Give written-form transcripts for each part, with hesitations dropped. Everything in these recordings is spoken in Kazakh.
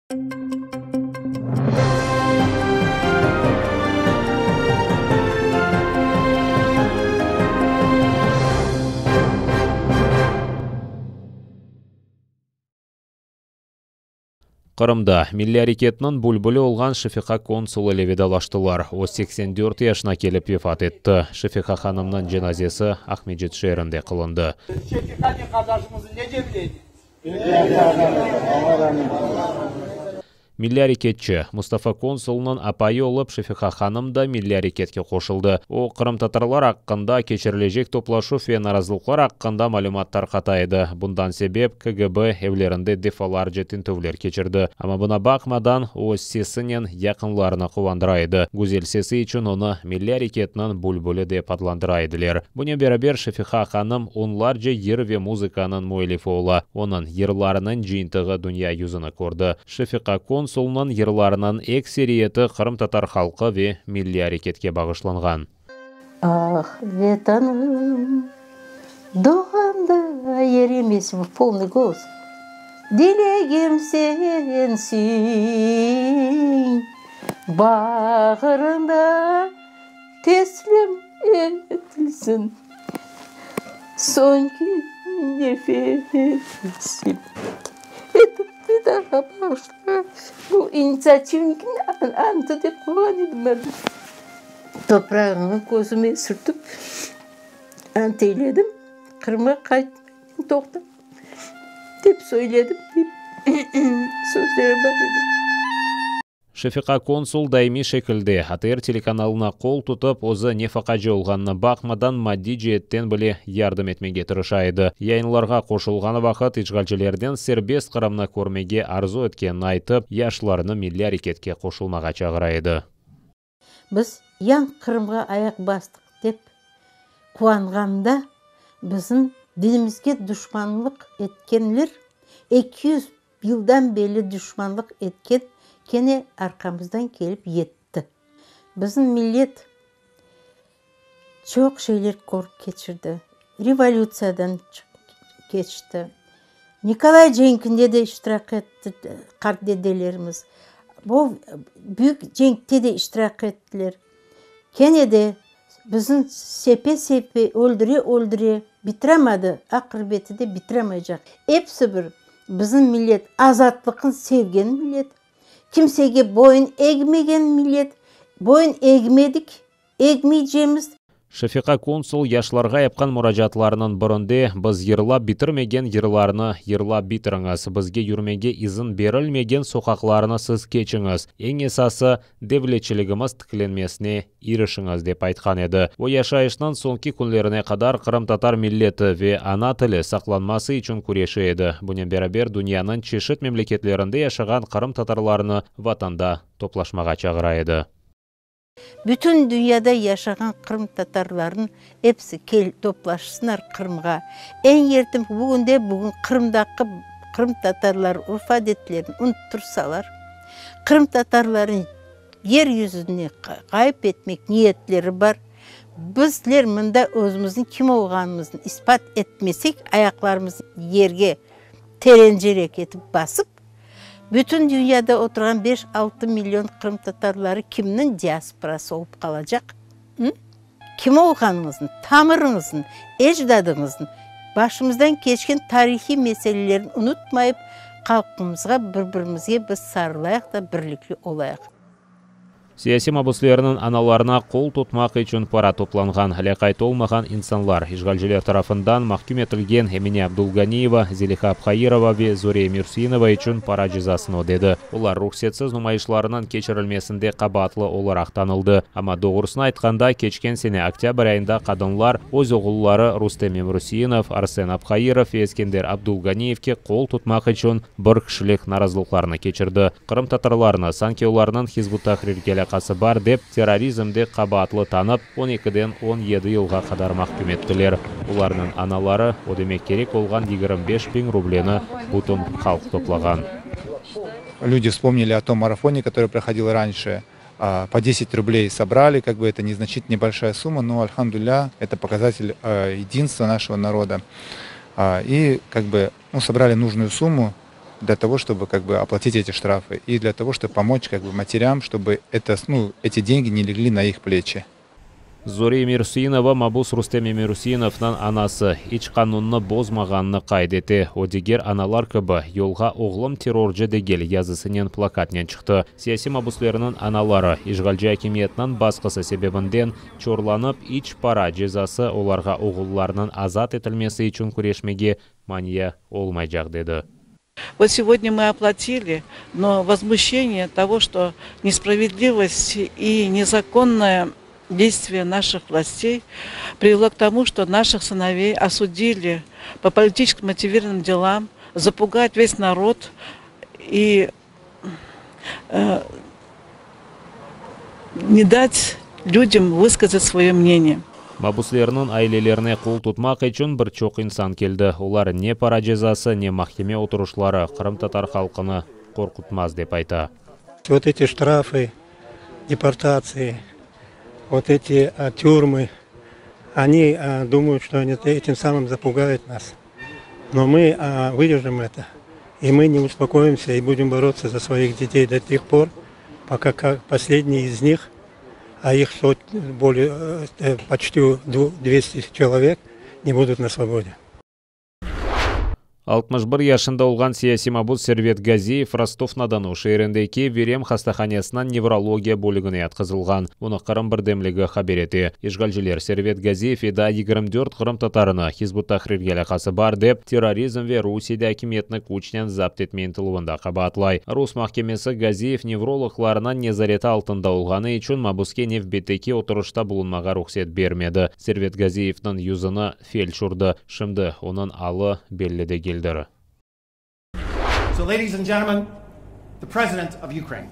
Qırımda milli hareketinin bülbülü olған Шафиқа консулы леведалаштылар. O 84 yaşına kelip vefat etti. Шафиқа hanımның cenazesi Ахмеджет шерінде қылынды. Şafiqa kardeşimizi nece bileydi? Milli hareketçi Mustafa konsulunun apayı olup Шафиқа ханым da milli hareketке қошылды. O Qırım tatarlar hakkında keçirilecek toplaшу ve narazılıklar hakkında malumatlar kataydı. Bundan sebep KGB evlerinde defalarca tintövler keçirdi. Ama buna bakmadan o sesinin yakınlarını kuvandıraydı. Güzel sesi için onu milli hareketinin bülbülü dep adlandıraydılar. Buna beraber Şafiqa hanım onlarca yer ve muzikanın muellifi ola. Onun yerlarının jiyintığı dünya yüzünü gördü. Şafiqa konsulunun yerlarının ekseriyeti Qırım tatar halkı ve milli hareketke bağışlanған. Ah vatanım, doğanda yerimesi полный голос. Dilegim sensin, bağrında teslim etilsin. Son gün nefesim. Bu inisiyatifin antı deyip koygan edim ben. Toprağını gözüme sürtüp ant eyledim. Kırım'a qaytmayın toxta deyip söyledim. Sözlerim var dedim. Şafiqa konsul daimi şekilde ATR telekanalına kol tutup o'zi nefaqachi olganına bakmadan maddi jihetten bile yardım etmege tırışaydı. Yayınlarga qo'shilgan vaqt işgalchilerden serbest Qırımna ko'rmege arzu etkenini aytib, yaşlarını milli hareketke qo'shilmaga chaqiraydı. Biz yan Qırımga ayak bastık dep kuanganda bizim dinimizge düşmanlık etkenler 200 yıldan beri düşmanlık etken kene arkamızdan gelip yetti. Bizim millet çok şeyler görüp geçirdi. Revolüsiyadan geçti. Nikolay Cenk'inde de iştirak etti dedelerimiz. Bu büyük Cenk'te de iştirak ettiler. Kene de bizim sepe öldüre bitiremedi. Akıbeti de bitiremeyecek. Hepsi bir bizim millet azatlıkın sevgen millet. Kimseye boyun eğmegen millet, boyun eğmedik, eğmeyeceğimiz. Şafiqa konsul yaşlarga yapқан murajatlarının birinde biz yırlap bitirmegen yırlarını yırlap bitiriңiz, bizge yürmege izin berilmegen sokaklarını siz keçiңiz. Eң esası devletçiligimiz tiklenmesine erişiңiz dep aytқан edi. O yaşayışının sonki kunlerine kadar Qırım tatar milleti ve ana tili saklanması için kureşi edi. Bunun beraber dünyanın çeşit memleketlerinde yaşagan Qırım tatarlarını vatanda toplaşmaga çağıraydı. Bütün dünyada yaşayan Qırım tatarların hepsi kel toplaşsınlar Qırımga. En yertim bugün Qırımdaki Qırım tatarlar urf adetlerini unuttursalar, Qırım tatarların yeryüzünü kayıp etmek niyetleri var. Bizler mında özümüzün kim olganımızın ispat etmesek ayaklarımızı yerge terencerek etip basıp bütün dünyada oturan 5-6 milyon Qırım tatarları kimnin diasporası olup kalacak? Kim olganımızın, tamırımızın, ecdadımızın başımızdan geçken tarihi meselelerini unutmayıp halkımızga birbirimize biz sarılayak da birlikli olayak. Siyasi mabuslarının analarına kol tutmak için para toplanған, ләқайт olmagan insanlar işgalciler tarafından mahkum etilgen Emine Abdulganiyeva, Zeliha Abxayirova ve Zoriya Mursinova için para cezasını ödedi. Ular ruhsatsız numayışlarının keçirilmesinde qabatlı olarak tanıldı. Ama doğrusunu aytqanda keçken sene oktyabr ayında kadınlar öz oğulları Rustem Mursinov, Arsen Abxayirov ve Eskender Abdulganiyevke kol tutmak için bir kişilik narazılıklarını keçirdi. Qırım tatarlarını Sankeylarının Hizbut Tahrirge alakası бар деп терроризмді қабатлы танып 12-ден 17 yılға қадар mahkum ettiler. Оларның аналары o demek керек olған 25 000 рублені бутын халық топлаған. Люди вспомнили о том марафоне, который проходил раньше. По 10 рублей собрали, как бы это незначительно небольшая сумма, но, альхамдулилля, это показатель единства нашего народа. И как бы собрали нужную сумму, для того, чтобы как бы оплатить эти штрафы и для того, чтобы помочь как бы матерям, чтобы эти деньги не легли на их плечи. Зори Мирсинова Мабус Рустем Мирсиновнан анасы ич канунны бозмағанны қайдеті. Одегер аналар кыбы елға оғлым терроржы дегел язысынен плакатнен шықты. Сияси мабуслерінің аналары ишгалжы акимиетнан басқысы себебінден чорланып ич пара жезасы оларға оғылларының азат етілмесі үшін күрешмеге мания олмайжақ деді. Вот сегодня мы оплатили, но возмущение того, что несправедливость и незаконное действие наших властей привело к тому, что наших сыновей осудили по политически мотивированным делам, запугать весь народ и не дать людям высказать свое мнение. Мабуслерінің айлелеріне қол тұтмақ үшін бір чоқ инсан келді. Олар не пара жезасы, не махкеме отырушылары қырым-татар халқыны қорқытмаз деп айта. Вот эти штрафы, депортации, вот эти тюрьмы, они думают, что они этим самым запугают нас. Но мы выдержим это, и мы не успокоимся и будем бороться за своих детей до тех пор, пока последний из них, а их почти 200 человек, не будут на свободе. 61 яшында олған сияси мабуз Сервет Газиев Ростов-на-Дону шеріндейке верем хастаханесынан неврология бөлігіне атқызылған. Оны қырым бірдемлігі хабереті. Ишгалжилер Сервет Газиев еда 24 қырым татарыны Хизбут Тахрирге алақасы бар деп, терроризм ве Русияда акиметні күчнен запт етмейін тылуында қабатлай. Рус махкемесі Газиев неврологларынан незарета алтында олғаны үшін мабузке невбетеке отырышта бұлынмаға рұқсет бермеді. Сервет Газиевтің юзыны фельдшурды. Шымды оның алы белледе келді. So, ladies and gentlemen, the President of Ukraine.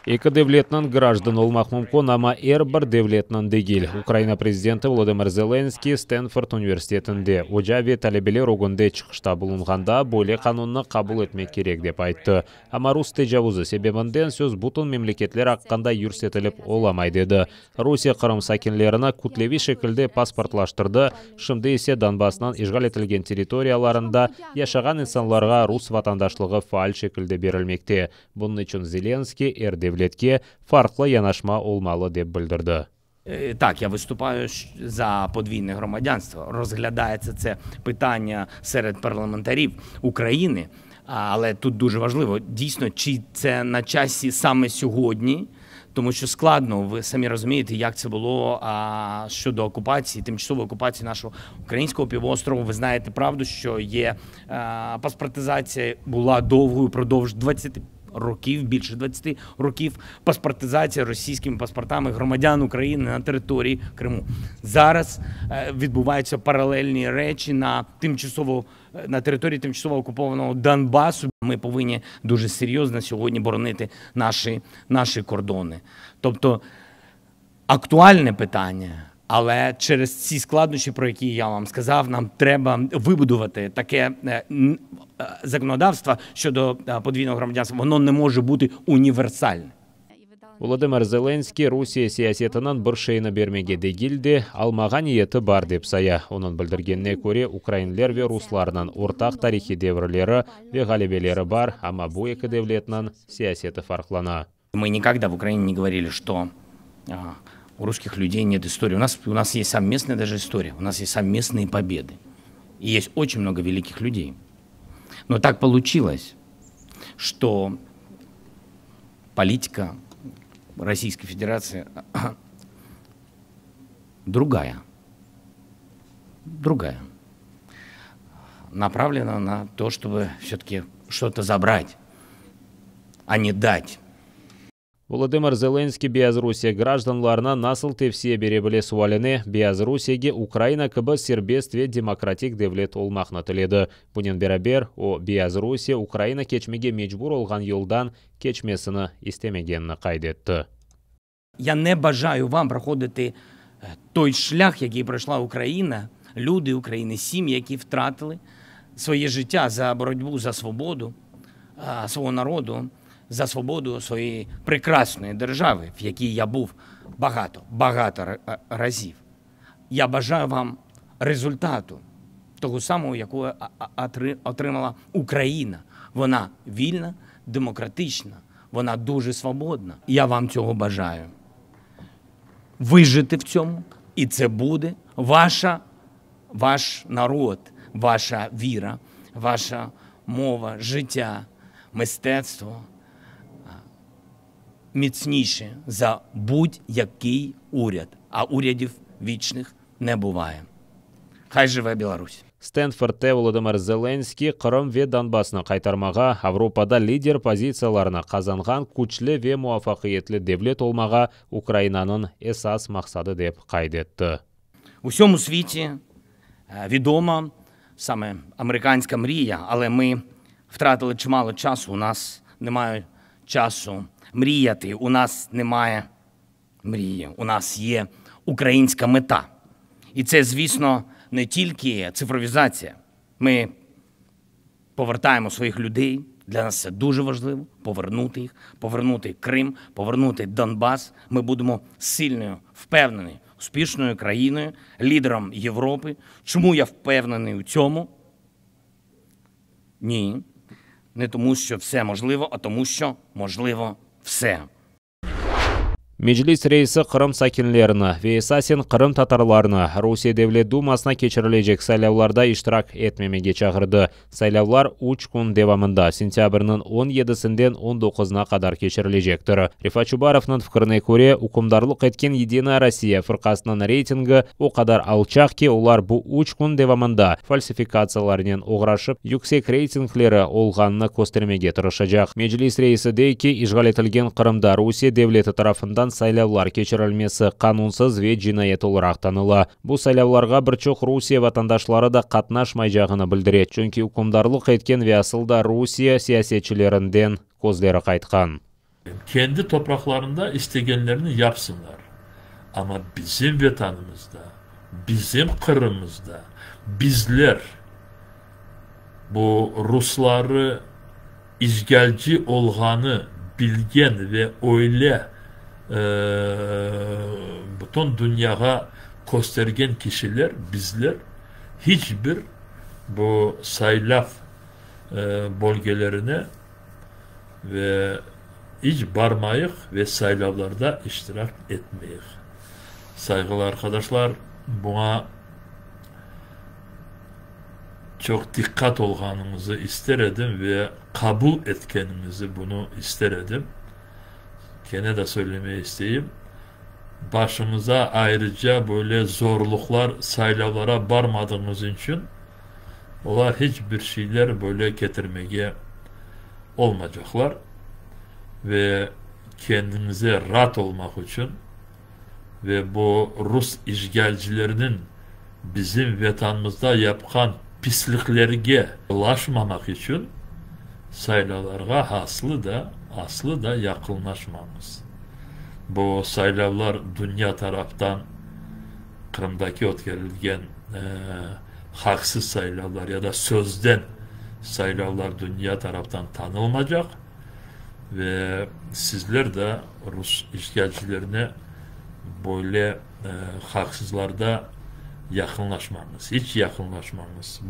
Екі девлетнан граждан олмақ мүмкін, ама бір девлетнан дегел. Украина президенті Владимир Зеленский Стэнфорд университетінде Оджаве талебелер огынде чықышта бұлынғанда бөле қанунны қабыл етмек керек деп айтты. Ама Рус тежавузы себебінден сөз бұтын мемлекетлер аққанда юрсетіліп оламай деді. Русия Қырым сакинлеріні күтлеви шекілде паспортлаштырды, шымды есе Донбассынан ишгал етілген территорияларында яшаған инсанларға рус ватандашлығы фаал шекілде берілмекте. Бұның үшін Зеленский девлетке фарклы янашма олмалы деп білдірді. Так, я виступаю за подвійне громадянство. Розглядається це питання серед парламентарів України, але тут дуже важливо, дійсно, чи це на часі саме сьогодні, тому що складно, ви самі розумієте, як це було щодо окупації, тимчасової окупації нашого українського півострову. Ви знаєте правду, що є паспортизація була довгою, продовж 20 років, більше 20 років, паспортизація російськими паспортами громадян України на території Криму. Зараз відбуваються паралельні речі на території тимчасово окупованого Донбасу. Ми повинні дуже серйозно сьогодні боронити наші кордони. Тобто актуальне питання, але через ці складнощі, про які я вам сказав, нам треба вибудувати таке законодавство щодо подвійного громадянства. Воно не може бути універсальне. Владимир Зеленский Русия сиясетінен бір шейіні бермеге дегілді, алмаған ниеті бар деп сая. Оның білдіргеніне көре украинлер ве русларынан ортақ тарихи деврлері ве ғалебелері бар, ама бұл екі девлетінен сиясеті фарқлана. Мы никогда в Украине не говорили, что у русских людей нет истории. У нас есть совместная даже история, у нас есть совместные победы. И есть очень много великих людей. Но так получилось, что политика Российской Федерации другая, направлена на то, чтобы все-таки что-то забрать, а не дать. Владимир Зеленский Беларусия гражданларына насыл тепсе бере біле суалыны Беларусияге Украина кыбы сербест ве демократик девлет олмақны тіледі. Бұнен берабер, о Беларусия Украина кечмеге мечбур олған елдан кечмесіні істемегенні қайдетті. Я не бажаю вам проходити той шлях, який пройшла Україна, люди України, сім'ї, які втратили своє життя за боротьбу за свободу свого народу, за свободу своєї прекрасної держави, в якій я був багато разів. я бажаю вам результату, того самого, якого отримала Україна. Вона вільна, демократична, вона дуже свободна. Я вам цього бажаю. Вижити в цьому, і це буде ваш народ, ваша віра, ваша мова, життя, мистецтво міцніше за будь-який уряд, а урядів вічних не буває. Хай живе Білорусь! Стэнфордте Володимир Зеленский Қырым ве Донбассны қайтармаға, Авропада лидер позицияларына қазанған күчлі ве муафақиетлі девлет олмаға Украинаның esas мақсады деп қайдетті. У всьому світі відома саме американська мрія, але ми втратили чимало часу, у нас немає часу мріяти, у нас немає мрії, у нас є українська мета. І це, звісно, не тільки цифровізація. Ми повертаємо своїх людей, для нас це дуже важливо, повернути їх, повернути Крим, повернути Донбас. Ми будемо сильною, впевненою, успішною країною, лідером Європи. Чому я впевнений у цьому? Ні, не тому, що все можливо, а тому, що можливо все. Meclis reisi Qırım sakinlerini ve esasen Qırım tatarlarını Rusiya Devlet Dumasına keçirilecek saylavlarda iştirak etmemege çağırdı. Saylavlar 3 gün devamında sentyabrının 17-sinden 19'una kadar keçirilecektir. Rifat Çubarov'ның fikrine göre hukumdarlık etken Единая Россия fırkasının reytingi o kadar alçak ki ular bu 3 gün devamında falsifikatsiyalarının uğraşıp yüksek reytingleri olğanını göstermege tırışacak. Meclis reisi dey ki işgal etilgen Qırımda Rusiya devleti tarafından saylavlar keçirilmesi kanunsuz ve cinayet olarak tanılı. Bu saylavlarga birçok Rusiya vatandaşları da katnaşmayacağını bildiredi. Çünkü hukumdarlık etken ve asılda Rusiya siyasetçilerinden gözleri kaytkan. Kendi topraklarında istegenlerini yapsınlar. Ama bizim vatanımızda, bizim Kırım'ımızda bizler bu Rusları işgalci olğanı bilgen ve öyle bütün dünyaya göstergen kişiler, bizler hiçbir bu saylav bölgelerine ve hiç barmayık ve saylavlarda iştirak etmeyik. Saygılı arkadaşlar, buna çok dikkat olganınızı ister edim ve kabul etkeninizi bunu ister edim. Gene de söylemeyi isteyeyim. Başımıza ayrıca böyle zorluklar, saylavlara varmadığımız için onlar hiçbir şeyler böyle getirmeye olmayacaklar. Ve kendinize rahat olmak için ve bu Rus işgalcilerinin bizim vatanımızda yapkan pisliklerine ulaşmamak için saylavlarga aslı da yakınlaşmamız. Bu saylavlar dünya taraftan Kırım'daki ötkerilgen haksız saylavlar ya da sözden saylavlar dünya taraftan tanılmayacak ve sizler de Rus işgalcilerine böyle haksızlarda yakınlaşmamız, hiç yakınlaşmamız.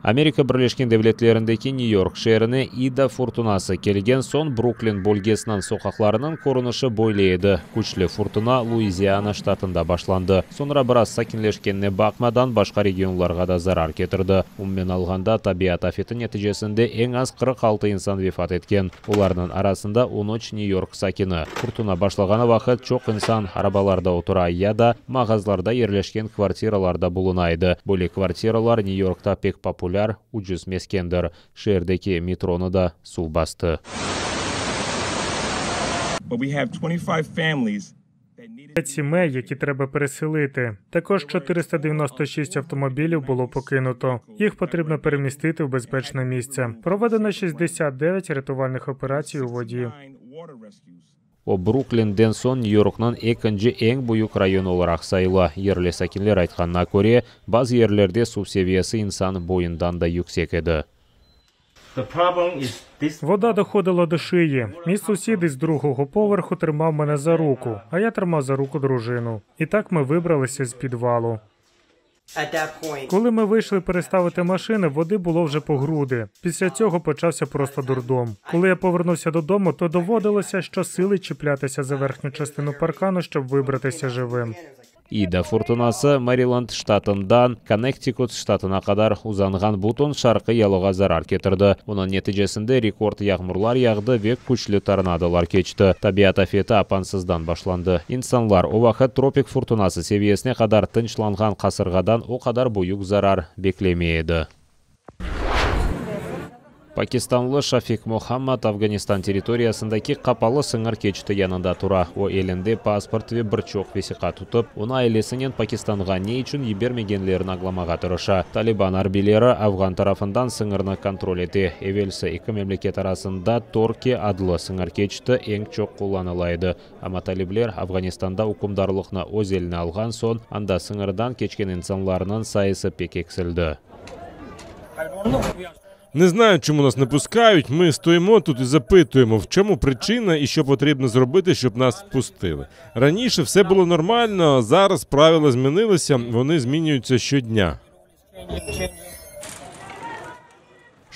Amerika Birleşken Devletleri'ndeki New York şehrine Ida fırtınası kelgen son Brooklyn bölgesinin sokaklarının korunuşu boylaydı. Güçlü fırtına Louisiana ştatında başlandı. Sonra biraz sakinleşkenine bakmadan başka regionlarga da zarar getirdi. Umumen alganda tabiat afeti neticesinde en az 46 insan vefat etken. Ularının arasında 13 New York sakini. Fırtına başlagana vakit çok insan arabalarda otura ya da mağazlarda yerleşken kvartiralarda bulunaydı. Böyle kvartiralar New York'ta pek popüler ucuz meskendir. Şehirdeki metronu da su bastı. Сімей, які треба переселити. Також 496 автомобілів було покинуто. Їх потрібно перемістити в безпечне місце. Проведено 69 рятувальних операцій у воді. O Brooklyn'den son New York'ның ikinci en büyük rayon olarak sayılı. Yerli sakinler aytkanına göre, bazı yerlerde su seviyesi insan boyundan da yüksek edi. Вода доходила до шиї. Мій сусід із другого поверху тримав мене за руку, а я тримав за руку дружину. І так ми вибралися з підвалу. Коли ми вийшли переставити машини, води було вже по груди. Після цього почався просто дурдом. Коли я повернувся додому, то доводилося щосили чіплятися за верхню частину паркану, щоб вибратися живим. Ида фуртунасы Мэриланд штатындан Коннектикут штатына кадар узанган бутон шаркы ялыга зарар кетирди. Унун нетижесинде рекорд ягмурлар ягды век күчлүү торнадолар кечти. Табиат афети апансыздан башланды. Инсанлар убакыт тропик фуртунасы севиесине кадар тынчланган касыргадан о кадар буюк зарар беклемейди. Пакистанлы Шафик Мухаммад Афганистан территориясындаки капалы сыңыр кечти янында тура. О элинде паспорт ве бір чоқ весиқа тутып, уна айлесинен Пакистанга не үчүн ебермегенлерин агламага тырыша. Талибан арбилери Афган тарафындан сыңырны контроль эти. Эвелси эки мемлекет арасында торки адлы сыңыр кечти эң чоқ кулланылайды. Ама талиблер Афганистанда укумдарлыкны өз элине алган сон, анда сыңырдан кечкен инсанларынын сайысы пек экселди. Не знаю, чому нас не пускають, ми стоїмо тут і запитуємо, в чому причина і що потрібно зробити, щоб нас впустили. Раніше все було нормально, зараз правила змінилися, вони змінюються щодня.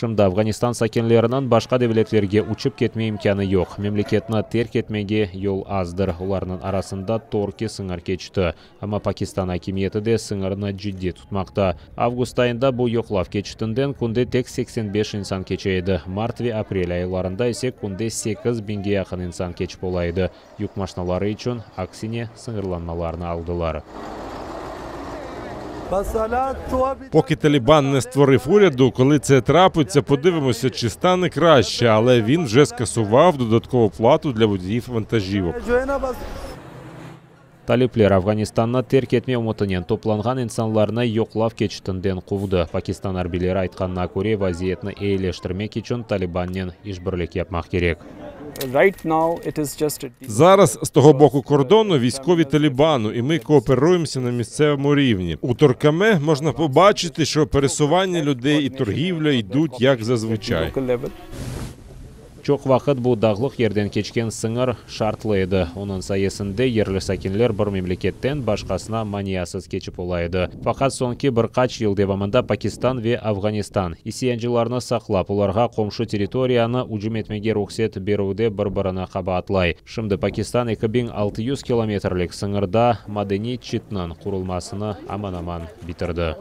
Шымда Афганистан сакенлеринен башка девлетлерге учуп кетме имканы жок. Мемлекетни терк этмеге жол аздыр. Уларнын арасында торки сыңыр кечти. Ама Пакистан акимиети де сыңырны жидди тутмакта. Август айында бу жоклав кечтинден күндө тек 85 инсан кечейди. Март ве апрель айларында эсе күндө 8 бинге якын инсан кеч болайды. Юк машиналары үчүн аксине сыңырланмаларны алдылар. Поки Талібан не створив уряду, коли це трапиться, подивимося, чи стане краще, але він вже скасував додаткову плату для водіїв вантажівок. Талиплер Афганистанны терк этме умутунен топланган инсанларны жоклав кечтинден кувды. Пакистан арбилери айтканына көрө вазиятны эйлештирмек үчүн Талибаннен ишбирлик япмак керек. Зараз з того боку кордону військові Талібану, і ми кооперуємося на місцевому рівні. У Торкаме можна побачити, що пересування людей і торгівля йдуть як зазвичай. Чок вакыт бу дагылык ерден кечкен сыңыр шартлы. Онун сайысында ерлі сакинлер бір мемлекеттен башкасына маниясыз кечип олайды. Факат соңки бір кач жыл дебамында Пакистан ве Афганистан исиянчыларны саклап, уларга комшу территорияны ужум этмеге рухсет берүүдө бір-бірына кабатлай. Шымды Пакистан 2600 километрлик сыңырда Мадени читнын курулмасыны аман-аман битирди.